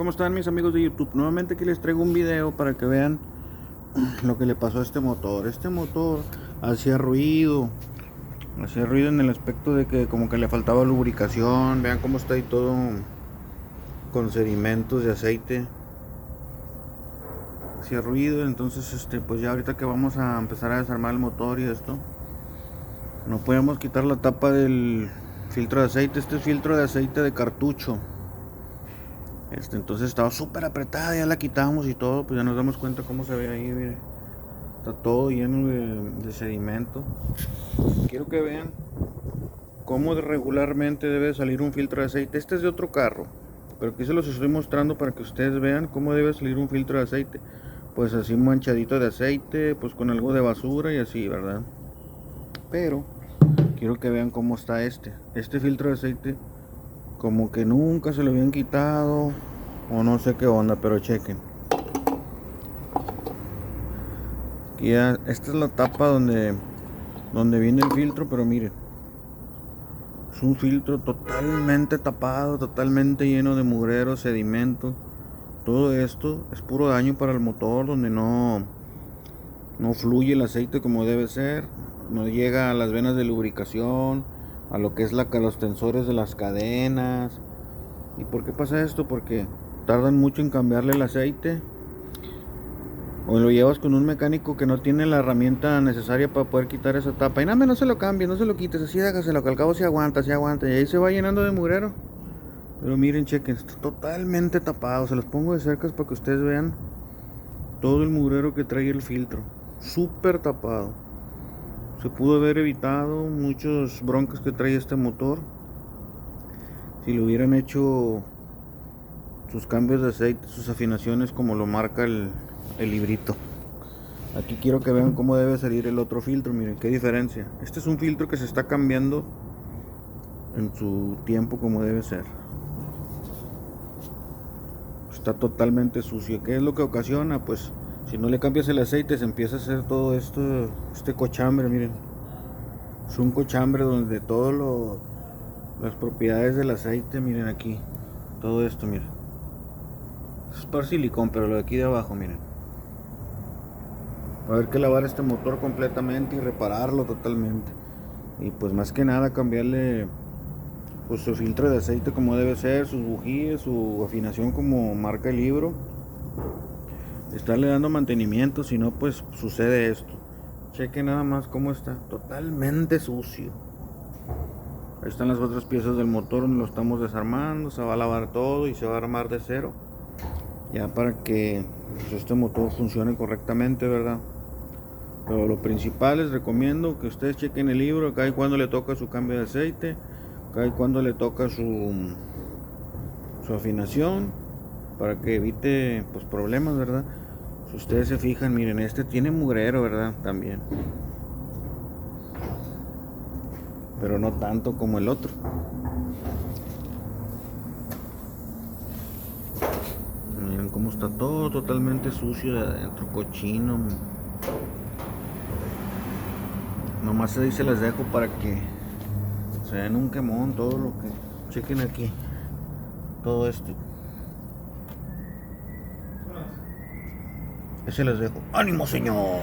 ¿Cómo están mis amigos de YouTube? Nuevamente aquí les traigo un video para que vean lo que le pasó a este motor. Este motor hacía ruido en el aspecto de que como que le faltaba lubricación. Vean cómo está ahí todo con sedimentos de aceite. Hacía ruido, entonces pues ya ahorita que vamos a empezar a desarmar el motor y esto, no podemos quitar la tapa del filtro de aceite. Este es filtro de aceite de cartucho. Entonces estaba súper apretada, ya la quitamos y todo, pues ya nos damos cuenta cómo se ve ahí, mire. Está todo lleno de sedimento. Quiero que vean cómo regularmente debe salir un filtro de aceite. Este es de otro carro, pero aquí se los estoy mostrando para que ustedes vean cómo debe salir un filtro de aceite. Pues así manchadito de aceite, pues con algo de basura y así, ¿verdad? Pero quiero que vean cómo está este filtro de aceite. Como que nunca se lo habían quitado o no sé qué onda, pero chequen. Aquí ya, esta es la tapa donde viene el filtro, pero miren, es un filtro totalmente tapado, totalmente lleno de mugrero, sedimento. Todo esto es puro daño para el motor, donde no fluye el aceite como debe ser, no llega a las venas de lubricación, a lo que es los tensores de las cadenas. ¿Y por qué pasa esto? Porque tardan mucho en cambiarle el aceite, o lo llevas con un mecánico que no tiene la herramienta necesaria para poder quitar esa tapa. Y nada, no se lo cambies, no se lo quites, así déjaselo, que al cabo se aguanta, y ahí se va llenando de mugrero. Pero miren, chequen, está totalmente tapado. Se los pongo de cerca para que ustedes vean todo el mugrero que trae el filtro. Súper tapado. Se pudo haber evitado muchos broncas que trae este motor si le hubieran hecho sus cambios de aceite, sus afinaciones como lo marca el librito. Aquí quiero que vean cómo debe salir el otro filtro. Miren qué diferencia. Este es un filtro que se está cambiando en su tiempo como debe ser. Está totalmente sucio. ¿Qué es lo que ocasiona? Pues si no le cambias el aceite se empieza a hacer todo esto, este cochambre. Miren, es un cochambre donde las propiedades del aceite, miren aquí, todo esto, miren, es para silicón, pero lo de aquí de abajo, miren. Va a haber que lavar este motor completamente y repararlo totalmente. Y pues más que nada cambiarle pues su filtro de aceite como debe ser, sus bujías, su afinación como marca el libro. Estarle dando mantenimiento, si no pues sucede esto. Cheque nada más cómo está, totalmente sucio. Ahí están las otras piezas del motor donde lo estamos desarmando. Se va a lavar todo y se va a armar de cero, ya para que pues, este motor funcione correctamente, ¿verdad? Pero lo principal, les recomiendo que ustedes chequen el libro cada y cuando le toca su cambio de aceite, cada y cuando le toca su afinación, para que evite pues problemas, ¿verdad? Si ustedes se fijan, miren, este tiene mugrero, ¿verdad? También, pero no tanto como el otro. Miren cómo está todo totalmente sucio de adentro, cochino. Nomás ahí se les dejo para que se den un quemón todo lo que... Chequen aquí todo esto. Ese les dejo. ¡Ánimo, señor!